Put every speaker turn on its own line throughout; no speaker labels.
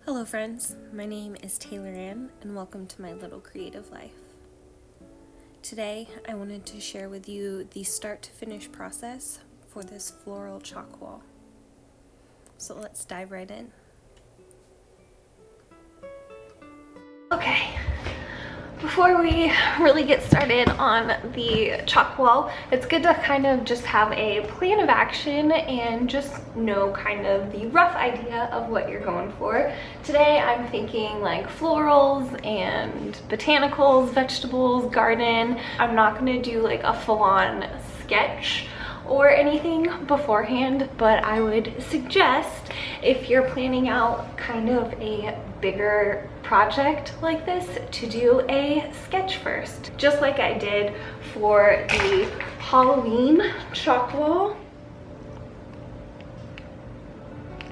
Hello friends, my name is TaylorAnne and welcome to my Little Creative Life. Today I wanted to share with you the start to finish process for this floral chalk wall. So let's dive right in.
Okay, before we really get started on the chalk wall, it's good to kind of just have a plan of action and just know kind of the rough idea of what you're going for. Today I'm thinking like florals and botanicals, vegetables, garden. I'm not going to do like a full-on sketch or anything beforehand, but I would suggest if you're planning out kind of a bigger project like this to do a sketch first, just like I did for the Halloween chalk wall.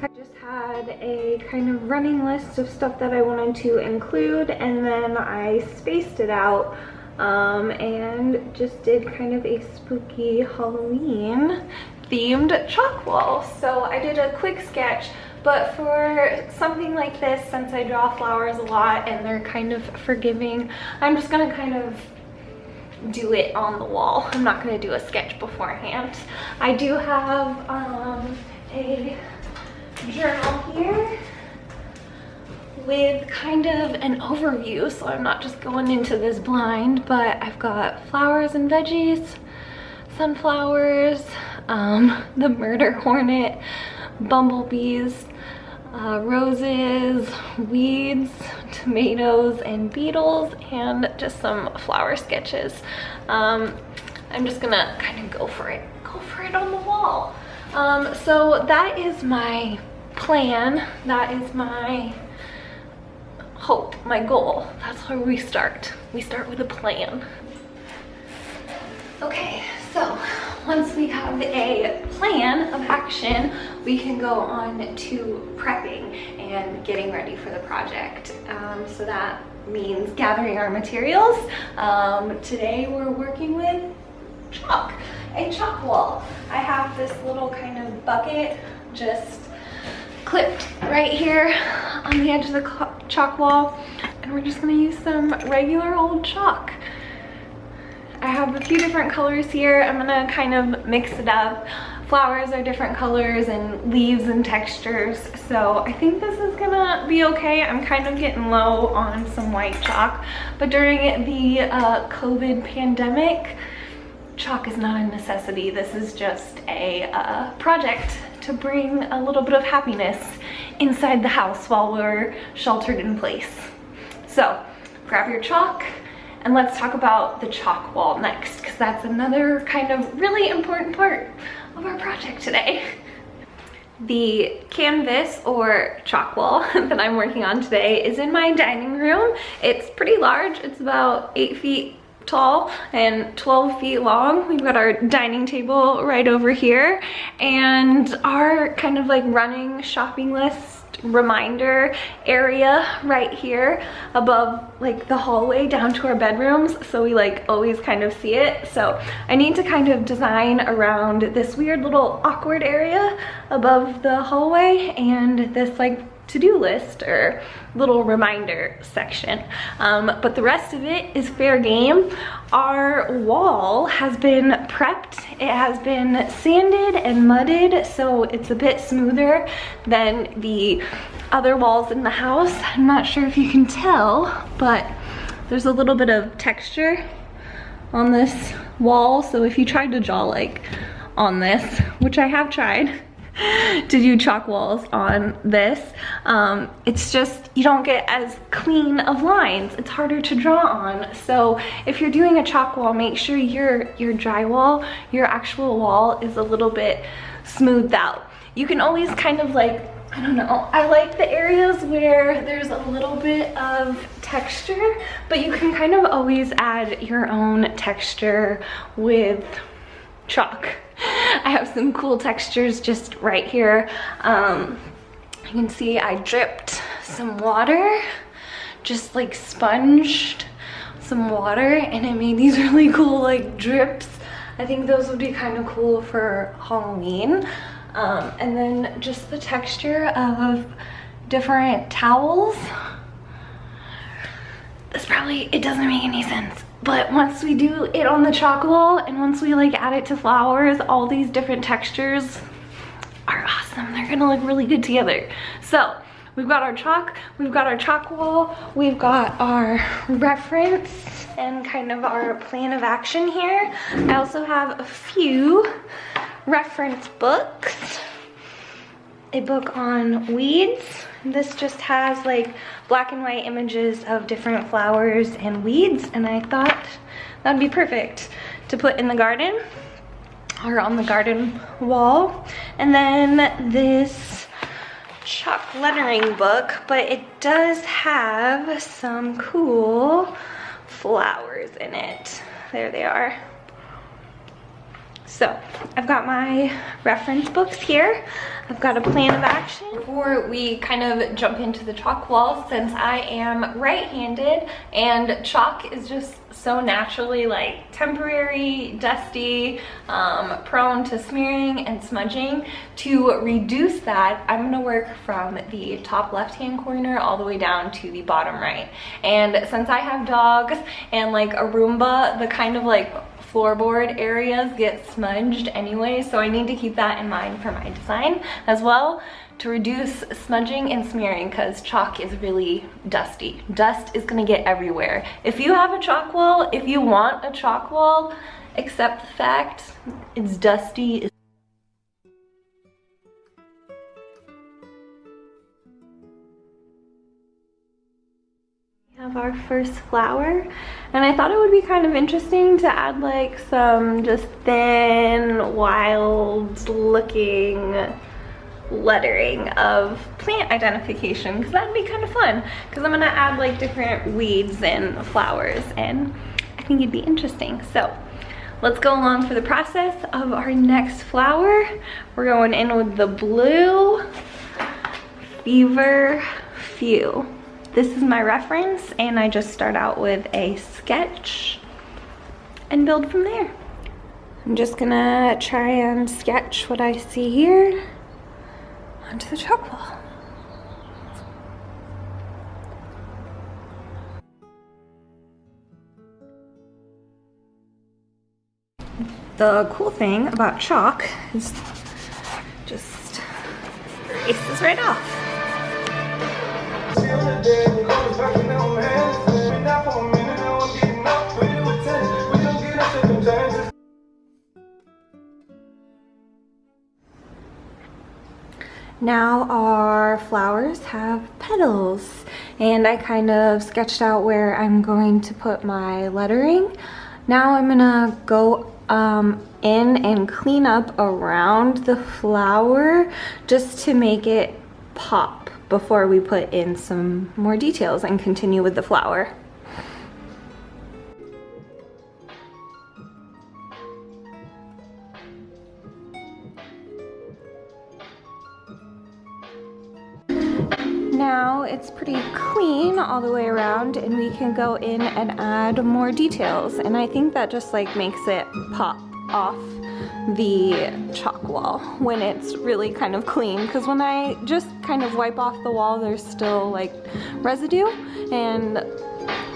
I just had a kind of running list of stuff that I wanted to include, and then I spaced it out and just did kind of a spooky Halloween themed chalk wall. So I did a quick sketch, but for something like this, since I draw flowers a lot and they're kind of forgiving, I'm just gonna kind of do it on the wall. I'm not gonna do a sketch beforehand. I do have a journal here with kind of an overview, so I'm not just going into this blind, but I've got flowers and veggies, sunflowers, the murder hornet, bumblebees, roses, weeds, tomatoes, and beetles, and just some flower sketches. I'm just gonna kind of go for it on the wall. So that is my plan. That is my hope, my goal. That's where we start. We start with a plan. Okay, so once we have a plan of action, we can go on to prepping and getting ready for the project. So that means gathering our materials. Today we're working with chalk, a chalk wall. I have this little kind of bucket just clipped right here on the edge of the chalk wall, and we're just gonna use some regular old chalk. I have a few different colors here. I'm gonna kind of mix it up. Flowers are different colors and leaves and textures, so I think this is gonna be okay. I'm kind of getting low on some white chalk, but during the COVID pandemic, chalk is not a necessity. This is just a project to bring a little bit of happiness inside the house while we're sheltered in place. So grab your chalk and let's talk about the chalk wall next, because that's another kind of really important part of our project today. The canvas or chalk wall that I'm working on today is in my dining room. It's pretty large. It's about 8 feet tall and 12 feet long. We've got our dining table right over here, and our kind of like running shopping list reminder area right here above like the hallway down to our bedrooms, so we like always kind of see it. So I need to kind of design around this weird little awkward area above the hallway and this like to-do list or little reminder section, but the rest of it is fair game. Our wall has been prepped. It has been sanded and mudded, so it's a bit smoother than the other walls in the house. I'm not sure if you can tell, but there's a little bit of texture on this wall, so if you tried to draw like on this, which I have tried to do chalk walls on this, it's just you don't get as clean of lines. It's harder to draw on. So if you're doing a chalk wall, make sure your drywall, your actual wall, is a little bit smoothed out. You can always kind of like, I don't know, I like the areas where there's a little bit of texture, but you can kind of always add your own texture with chalk. I have some cool textures just right here. You can see I dripped some water, just like sponged some water, and it made these really cool like drips. I think those would be kind of cool for Halloween. And then just the texture of different towels. It doesn't make any sense. But once we do it on the chalk wall and once we like add it to flowers, all these different textures are awesome. They're gonna look really good together. So we've got our chalk wall, we've got our reference and kind of our plan of action here. I also have a few reference books. A book on weeds. This just has like black and white images of different flowers and weeds, and I thought that'd be perfect to put in the garden or on the garden wall. And then this chalk lettering book, but it does have some cool flowers in it. There they are. So I've got my reference books here. I've got a plan of action. Before we kind of jump into the chalk wall, since I am right-handed and chalk is just so naturally like temporary, dusty, prone to smearing and smudging, to reduce that, I'm gonna work from the top left-hand corner all the way down to the bottom right. And since I have dogs and like a Roomba, the kind of like floorboard areas get smudged anyway, so I need to keep that in mind for my design as well, to reduce smudging and smearing, because chalk is really dusty. Dust is gonna get everywhere. If you have a chalk wall, if you want a chalk wall, accept the fact it's dusty. Of our first flower, and I thought it would be kind of interesting to add like some just thin, wild looking lettering of plant identification, because that'd be kind of fun, because I'm gonna add like different weeds and flowers, and I think it'd be interesting. So let's go along for the process of our next flower. We're going in with the blue Fever Few. This is my reference, and I just start out with a sketch and build from there. I'm just gonna try and sketch what I see here onto the chalk wall. The cool thing about chalk is just erases right off. Now our flowers have petals, and I kind of sketched out where I'm going to put my lettering. Now I'm gonna go in and clean up around the flower just to make it pop before we put in some more details and continue with the flower. Now it's pretty clean all the way around, and we can go in and add more details, and I think that just like makes it pop off the chalk wall when it's really kind of clean, because when I just kind of wipe off the wall, there's still like residue and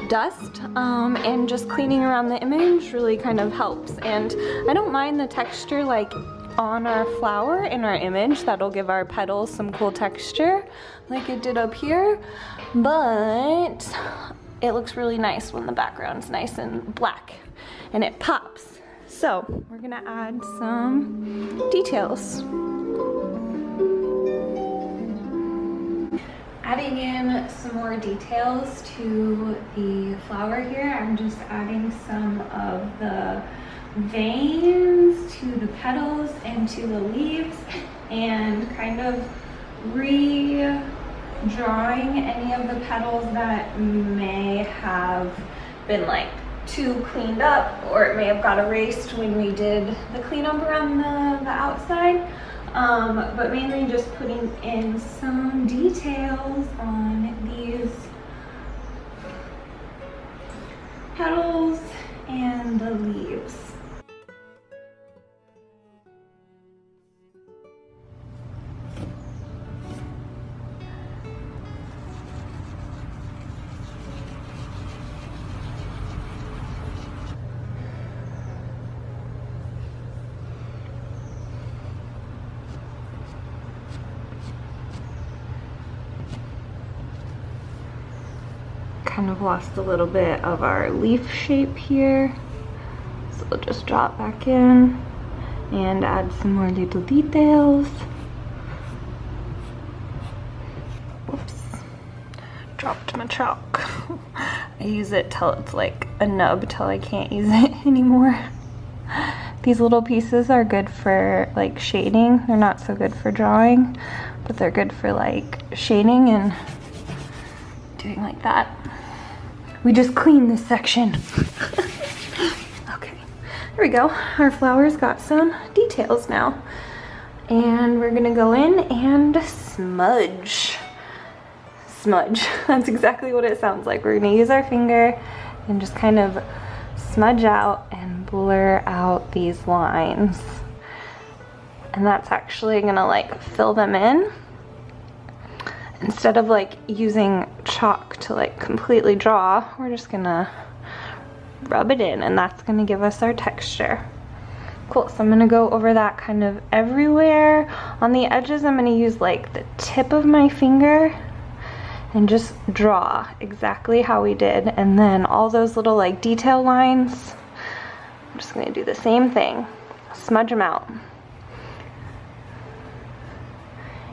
dust, and just cleaning around the image really kind of helps. And I don't mind the texture like on our flower in our image. That'll give our petals some cool texture like it did up here, but it looks really nice when the background's nice and black and it pops. So we're gonna add some details. Adding in some more details to the flower here, I'm just adding some of the veins to the petals and to the leaves, and kind of redrawing any of the petals that may have been like too cleaned up, or it may have got erased when we did the cleanup around the outside, but mainly just putting in some details on these petals and the leaves. kind of lost a little bit of our leaf shape here. So we'll just draw it back in and add some more little details. Whoops, dropped my chalk. I use it till it's like a nub till I can't use it anymore. These little pieces are good for like shading. They're not so good for drawing, but they're good for like shading and doing like that. We just cleaned this section. Okay, there we go. Our flower's got some details now. And we're gonna go in and smudge. Smudge, that's exactly what it sounds like. We're gonna use our finger and just kind of smudge out and blur out these lines. And that's actually gonna like fill them in. Instead of like using chalk to like completely draw, we're just gonna rub it in, and that's gonna give us our texture. Cool, so I'm gonna go over that kind of everywhere. On the edges, I'm gonna use like the tip of my finger and just draw exactly how we did. And then all those little like detail lines, I'm just gonna do the same thing, smudge them out.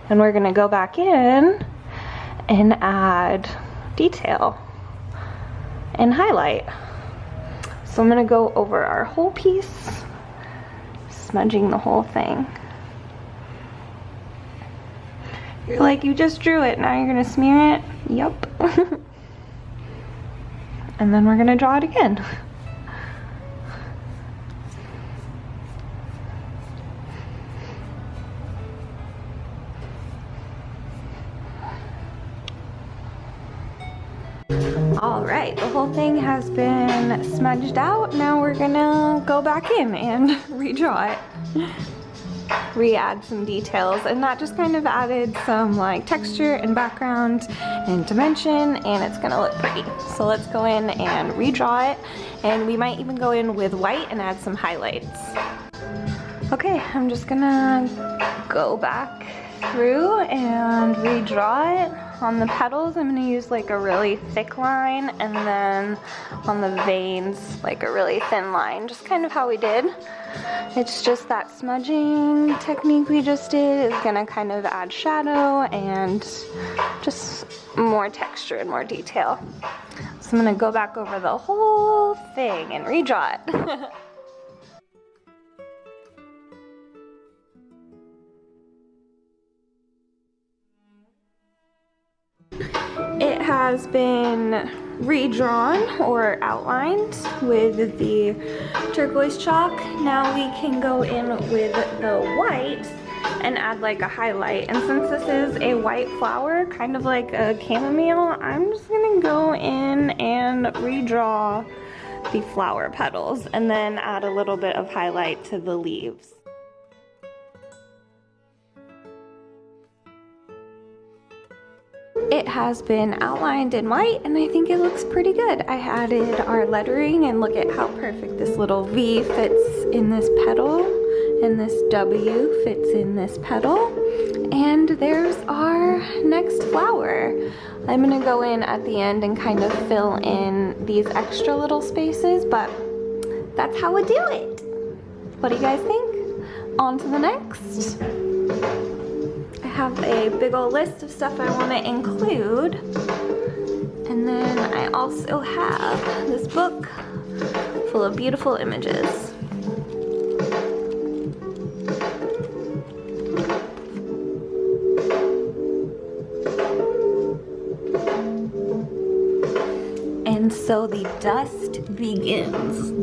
And we're gonna go back in and add detail and highlight. So I'm gonna go over our whole piece, smudging the whole thing. You're like, you just drew it, now you're gonna smear it? Yup. And then we're gonna draw it again. Alright, the whole thing has been smudged out. Now we're gonna go back in and redraw it. Re-add some details, and that just kind of added some like texture and background and dimension, and it's gonna look pretty. So let's go in and redraw it, and we might even go in with white and add some highlights. Okay, I'm just gonna go back through and redraw it. On the petals, I'm gonna use like a really thick line, and then on the veins, like a really thin line, just kind of how we did. It's just that smudging technique we just did is gonna kind of add shadow and just more texture and more detail. So I'm gonna go back over the whole thing and redraw it. It has been redrawn or outlined with the turquoise chalk. Now we can go in with the white and add like a highlight. And since this is a white flower, kind of like a chamomile, I'm just gonna go in and redraw the flower petals and then add a little bit of highlight to the leaves. It has been outlined in white, and I think it looks pretty good. I added our lettering, and look at how perfect this little V fits in this petal, and this W fits in this petal. And there's our next flower. I'm gonna go in at the end and kind of fill in these extra little spaces, but that's how we do it. What do you guys think? On to the next. I have a big old list of stuff I want to include, and then I also have this book full of beautiful images. And so the dust begins.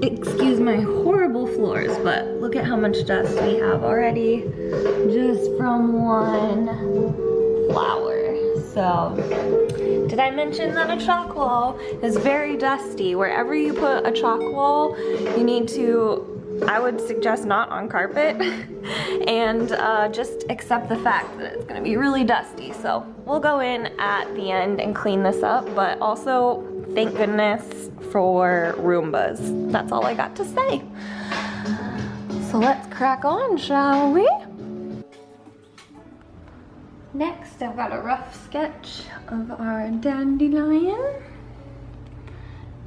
Excuse my horrible floors, but look at how much dust we have already just from one flower. So, did I mention that a chalk wall is very dusty? Wherever you put a chalk wall, you need to, I would suggest not on carpet, and just accept the fact that it's gonna be really dusty. So we'll go in at the end and clean this up, but also thank goodness for Roombas. That's all I got to say. So let's crack on, shall we? Next, I've got a rough sketch of our dandelion.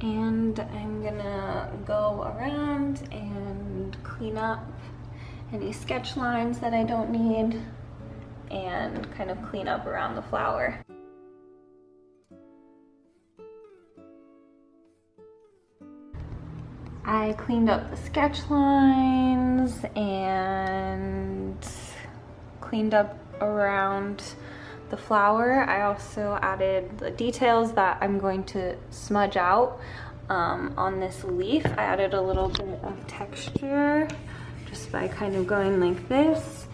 and I'm gonna go around and clean up any sketch lines that I don't need and kind of clean up around the flower. I cleaned up the sketch lines and cleaned up around the flower. I also added the details that I'm going to smudge out on this leaf. I added a little bit of texture just by kind of going like this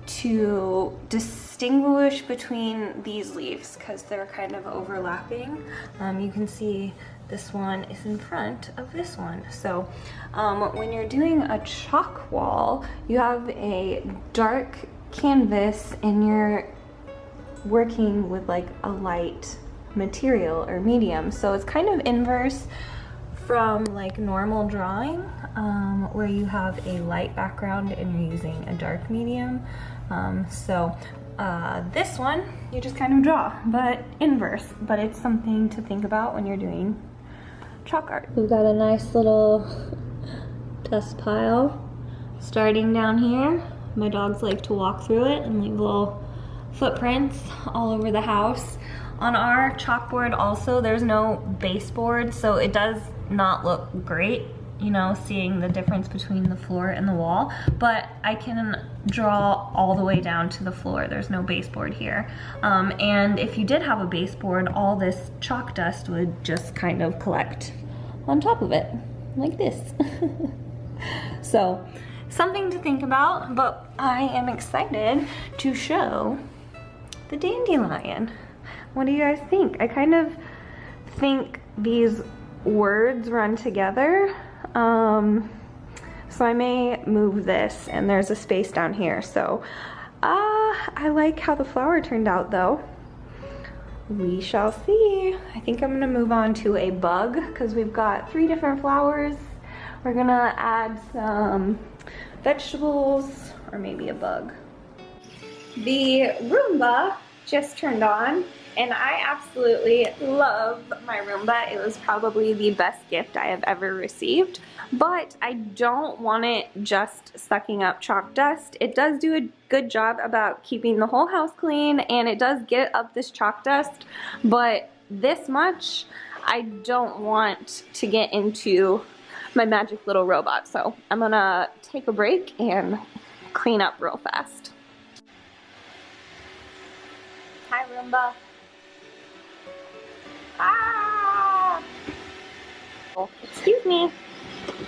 to distinguish between these leaves because they're kind of overlapping. You can see this one is in front of this one. So when you're doing a chalk wall, you have a dark canvas and you're working with like a light material or medium. So it's kind of inverse from like normal drawing where you have a light background and you're using a dark medium. This one, you just kind of draw, but inverse, but it's something to think about when you're doing chalk art. We've got a nice little dust pile starting down here. My dogs like to walk through it and leave little footprints all over the house. On our chalkboard also, there's no baseboard, so it does not look great, you know, seeing the difference between the floor and the wall, but I can draw all the way down to the floor. There's no baseboard here. And if you did have a baseboard, all this chalk dust would just kind of collect on top of it, like this. So, something to think about, but I am excited to show the dandelion. What do you guys think? I kind of think these words run together. So I may move this, and there's a space down here. So I like how the flower turned out though. We shall see. I think I'm gonna move on to a bug because we've got 3 different flowers. We're gonna add some vegetables or maybe a bug. The Roomba just turned on and I absolutely love my Roomba. It was probably the best gift I have ever received, but I don't want it just sucking up chalk dust. It does do a good job about keeping the whole house clean and it does get up this chalk dust, but this much I don't want to get into my magic little robot. So I'm gonna take a break and clean up real fast. Hi Roomba. Ah! Oh, excuse me.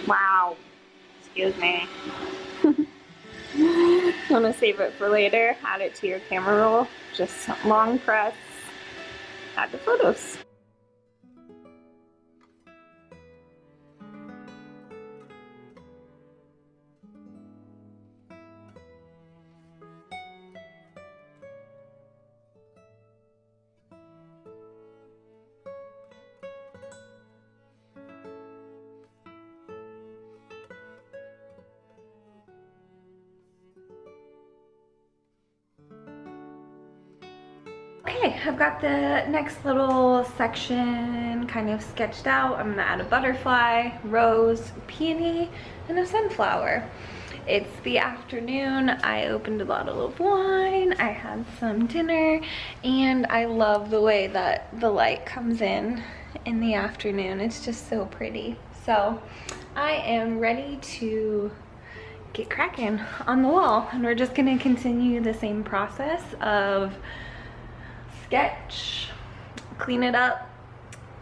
Wow. Excuse me. Want to save it for later? Add it to your camera roll. Just long press. Add the photos. Okay, I've got the next little section kind of sketched out. I'm gonna add a butterfly, rose, peony, and a sunflower. It's the afternoon. I opened a bottle of wine, I had some dinner, and I love the way that the light comes in the afternoon. It's just so pretty. So I am ready to get cracking on the wall, and we're just gonna continue the same process of sketch, clean it up,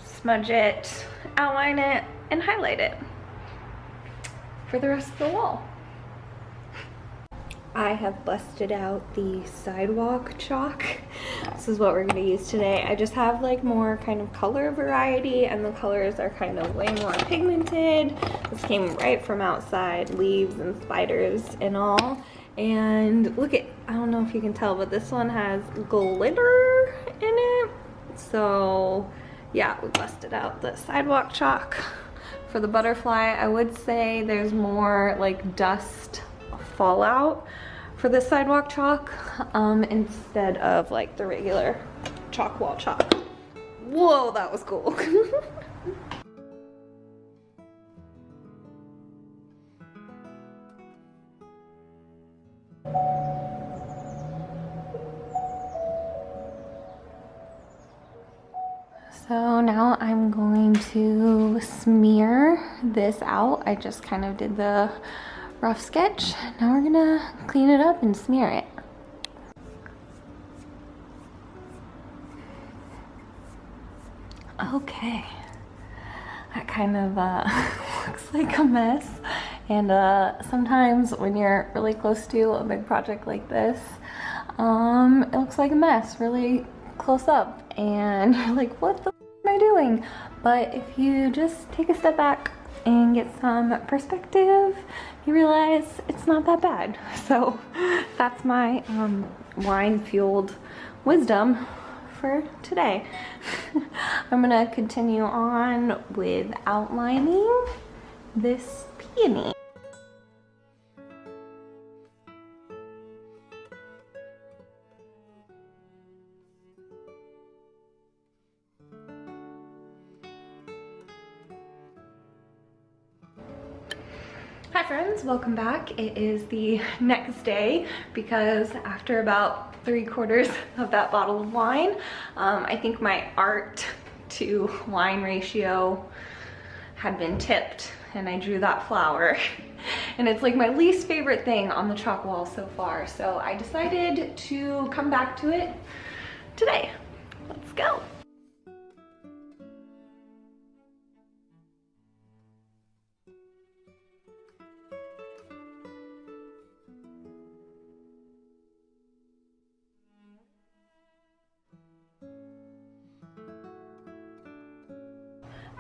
smudge it, outline it, and highlight it for the rest of the wall. I have busted out the sidewalk chalk. This is what we're gonna use today. I just have like more kind of color variety and the colors are kind of way more pigmented. This came right from outside, leaves and spiders and all. And look at, I don't know if you can tell, but this one has glitter in it. So yeah, we busted out the sidewalk chalk. For the butterfly, I would say there's more like dust fallout for the sidewalk chalk instead of like the regular chalk wall chalk. Whoa, that was cool.
So now I'm going to smear this out. I just kind of did the rough sketch. Now we're gonna clean it up and smear it. Okay, that kind of looks like a mess. And sometimes when you're really close to a big project like this, it looks like a mess, really close up. And you're like, what the am I doing? But if you just take a step back and get some perspective, you realize it's not that bad. So that's my wine-fueled wisdom for today. I'm gonna continue on with outlining this peony. Hi friends, welcome back. It is the next day because after about 3/4 of that bottle of wine, I think my art to wine ratio had been tipped and I drew that flower. And it's like my least favorite thing on the chalk wall so far. So I decided to come back to it today. Let's go.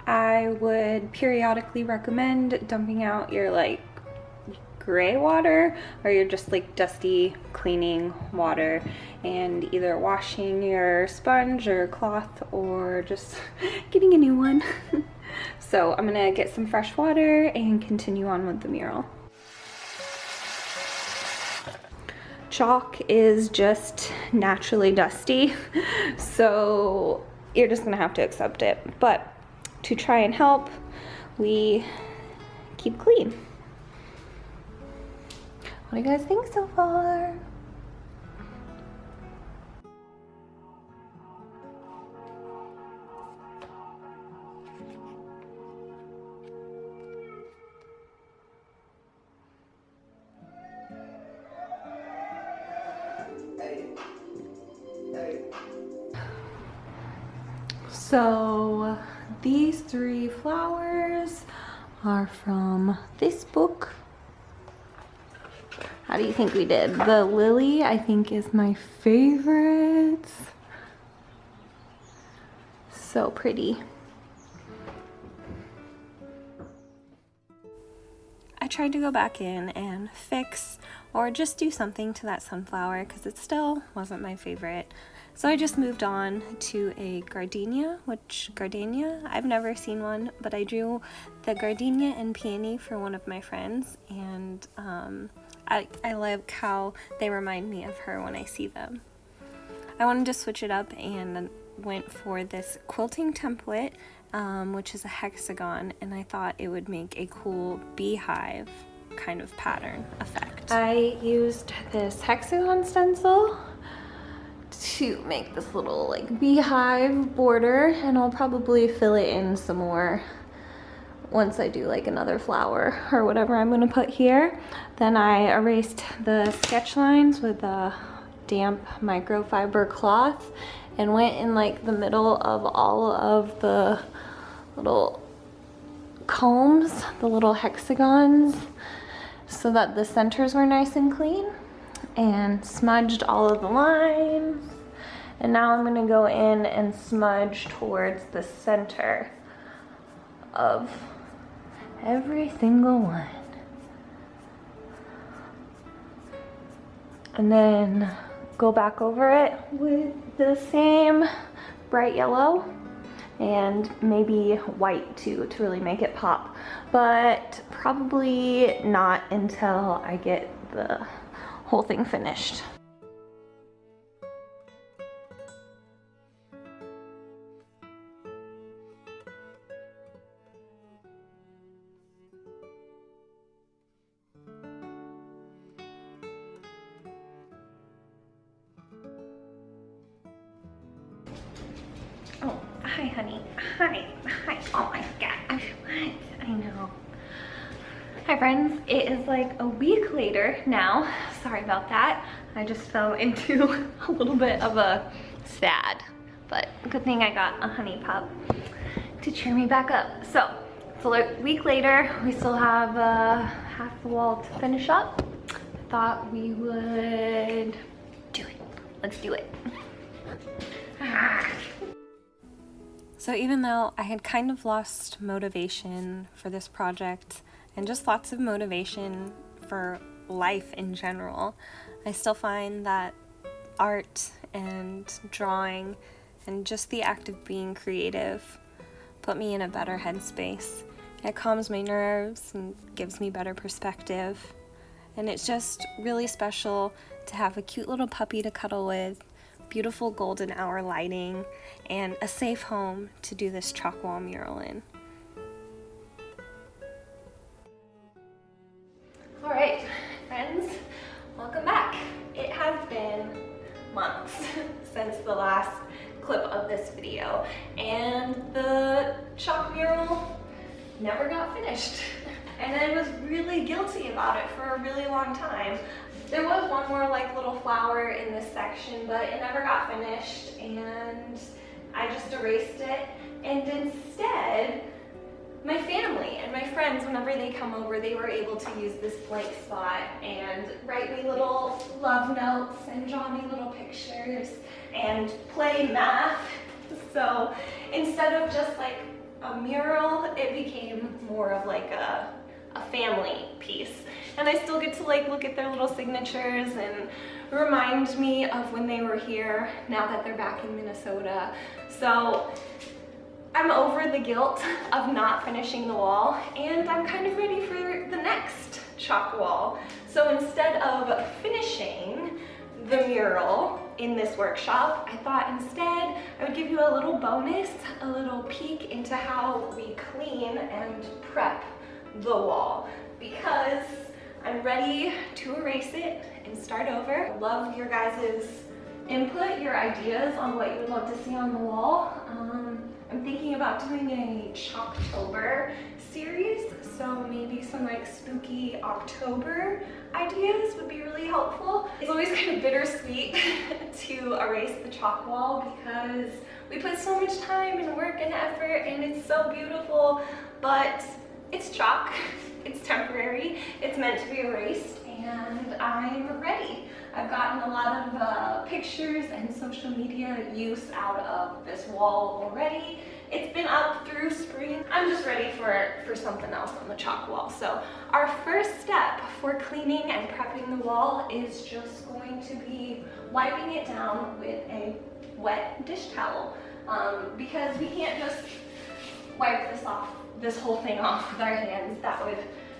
I would periodically recommend dumping out your like gray water or your just like dusty cleaning water and either washing your sponge or cloth or just getting a new one. So I'm gonna get some fresh water and continue on with the mural. Chalk is just naturally dusty, so you're just gonna have to accept it. But to try and help, we keep clean. What do you guys think so far? So these 3 flowers are from this book. How do you think we did? The lily, I think, is my favorite. So pretty. I tried to go back in and fix or just do something to that sunflower because it still wasn't my favorite. So I just moved on to a gardenia, I've never seen one, but I drew the gardenia and peony for one of my friends, and I like how they remind me of her when I see them. I wanted to switch it up and went for this quilting template, which is a hexagon, and I thought it would make a cool beehive kind of pattern effect. I used this hexagon stencil to make this little like beehive border, and I'll probably fill it in some more once I do like another flower or whatever I'm gonna put here. Then I erased the sketch lines with a damp microfiber cloth and went in like the middle of all of the little combs, the little hexagons, so that the centers were nice and clean, and smudged all of the lines. And now I'm gonna go in and smudge towards the center of every single one. And then go back over it with the same bright yellow and maybe white too to really make it pop, but probably not until I get the whole thing finished. Oh, hi. Hi, honey. Hi. Oh my God. What? I know. Hi, friends. It is like a week later now. Sorry about that. I just fell into a little bit of a sad, but good thing I got a honey pup to cheer me back up. So it's a week later. We still have half the wall to finish up. I thought we would do it. Let's do it.
So even though I had kind of lost motivation for this project and just lots of motivation for life in general, I still find that art and drawing and just the act of being creative put me in a better headspace. It calms my nerves and gives me better perspective. And it's just really special to have a cute little puppy to cuddle with, beautiful golden hour lighting, and a safe home to do this chalk wall mural in.
All right, friends, welcome back. It has been months since the last clip of this video, and the chalk mural never got finished. And I was really guilty about it for a really long time. There was one more like little flower in this section, but it never got finished, and I just erased it. And instead, my family and my friends, whenever they come over, they were able to use this blank spot and write me little love notes and draw me little pictures and play math. So instead of just like a mural, it became more of like a family piece. And I still get to like look at their little signatures and remind me of when they were here now that they're back in Minnesota. So I'm over the guilt of not finishing the wall, and I'm kind of ready for the next chalk wall. So instead of finishing the mural in this workshop, I thought instead I would give you a little bonus, a little peek into how we clean and prep the wall, because I'm ready to erase it and start over. I love your guys' input, your ideas on what you would love to see on the wall. I'm thinking about doing a Chalktober series, so maybe some like spooky October ideas would be really helpful. It's always kind of bittersweet to erase the chalk wall because we put so much time and work and effort, and it's so beautiful, but it's chalk, it's temporary, it's meant to be erased, and I'm ready. I've gotten a lot of pictures and social media use out of this wall already. It's been up through spring. I'm just ready for something else on the chalk wall. So our first step for cleaning and prepping the wall is just going to be wiping it down with a wet dish towel, because we can't just wipe this whole thing off with our hands. That would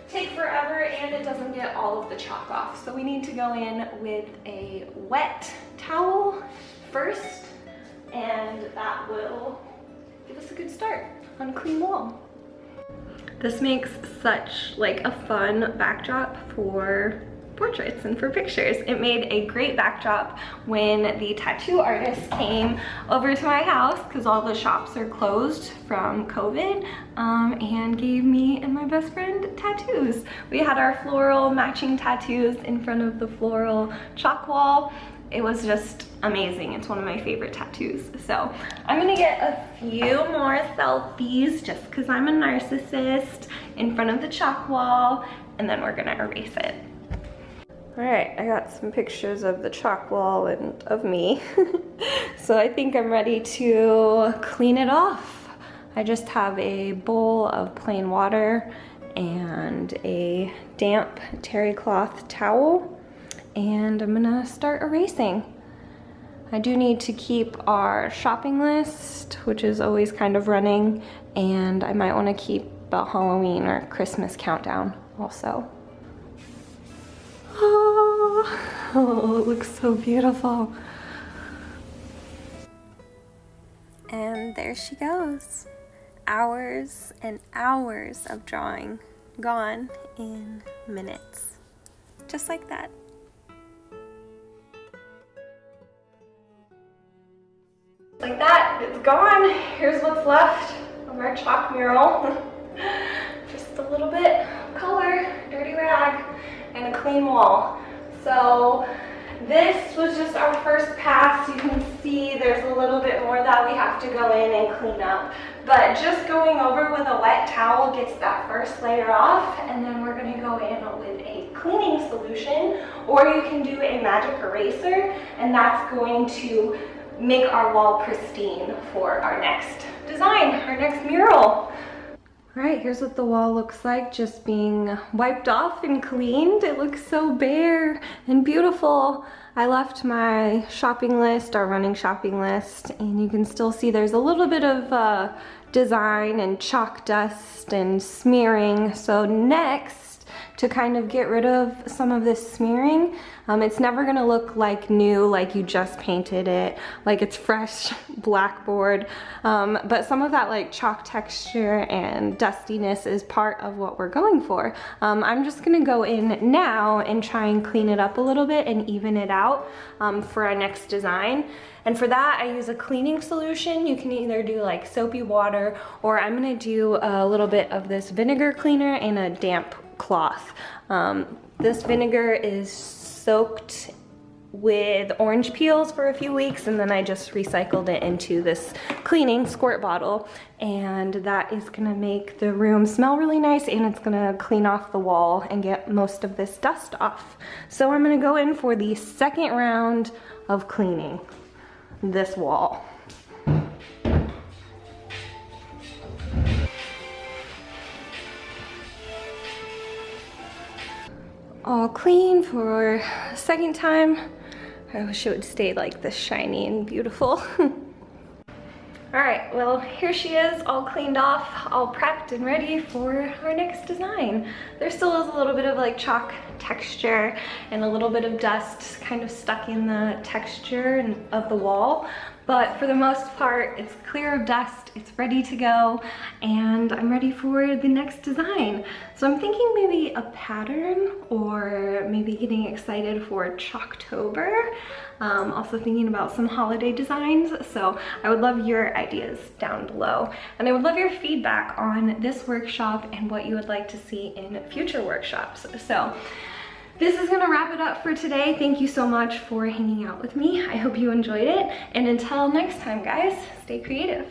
take forever, and it doesn't get all of the chalk off. So we need to go in with a wet towel first, and that will give us a good start on a clean wall. This makes such like a fun backdrop for portraits and for pictures. It made a great backdrop when the tattoo artist came over to my house, because all the shops are closed from COVID, and gave me and my best friend tattoos. We had our floral matching tattoos in front of the floral chalk wall. It was just amazing. It's one of my favorite tattoos. So I'm gonna get a few more selfies just because I'm a narcissist in front of the chalk wall, and then we're gonna erase it. All right, I got some pictures of the chalk wall and of me. So I think I'm ready to clean it off. I just have a bowl of plain water and a damp terry cloth towel, and I'm gonna start erasing. I do need to keep our shopping list, which is always kind of running, and I might wanna keep a Halloween or Christmas countdown also. Oh, it looks so beautiful.
And there she goes. Hours and hours of drawing gone in minutes. Just like that.
Like that, that, it's gone. Here's what's left of our chalk mural. Just a little bit of color, dirty rag, and a clean wall. So this was just our first pass. You can see there's a little bit more that we have to go in and clean up. But just going over with a wet towel gets that first layer off, and then we're gonna go in with a cleaning solution, or you can do a magic eraser, and that's going to make our wall pristine for our next design, our next mural. All right, here's what the wall looks like just being wiped off and cleaned. It looks so bare and beautiful. I left my shopping list, our running shopping list, and you can still see there's a little bit of design and chalk dust and smearing. So next, to kind of get rid of some of this smearing, it's never gonna look like new, like you just painted it, like it's fresh blackboard. But some of that like chalk texture and dustiness is part of what we're going for. I'm just gonna go in now and try and clean it up a little bit and even it out for our next design. And for that, I use a cleaning solution. You can either do like soapy water, or I'm gonna do a little bit of this vinegar cleaner and a damp cloth. This vinegar is soaked with orange peels for a few weeks, and then I just recycled it into this cleaning squirt bottle, and that is gonna make the room smell really nice, and it's gonna clean off the wall and get most of this dust off. So I'm gonna go in for the second round of cleaning this wall. All clean for a second time. I wish it would stay like this shiny and beautiful. All right, well, here she is, all cleaned off, all prepped and ready for our next design. There still is a little bit of like chalk texture and a little bit of dust kind of stuck in the texture of the wall, but for the most part, it's clear of dust, it's ready to go, and I'm ready for the next design. So I'm thinking maybe a pattern, or maybe getting excited for Chalktober. Also thinking about some holiday designs, so I would love your ideas down below. And I would love your feedback on this workshop and what you would like to see in future workshops. So this is gonna wrap it up for today. Thank you so much for hanging out with me. I hope you enjoyed it. And until next time, guys, stay creative.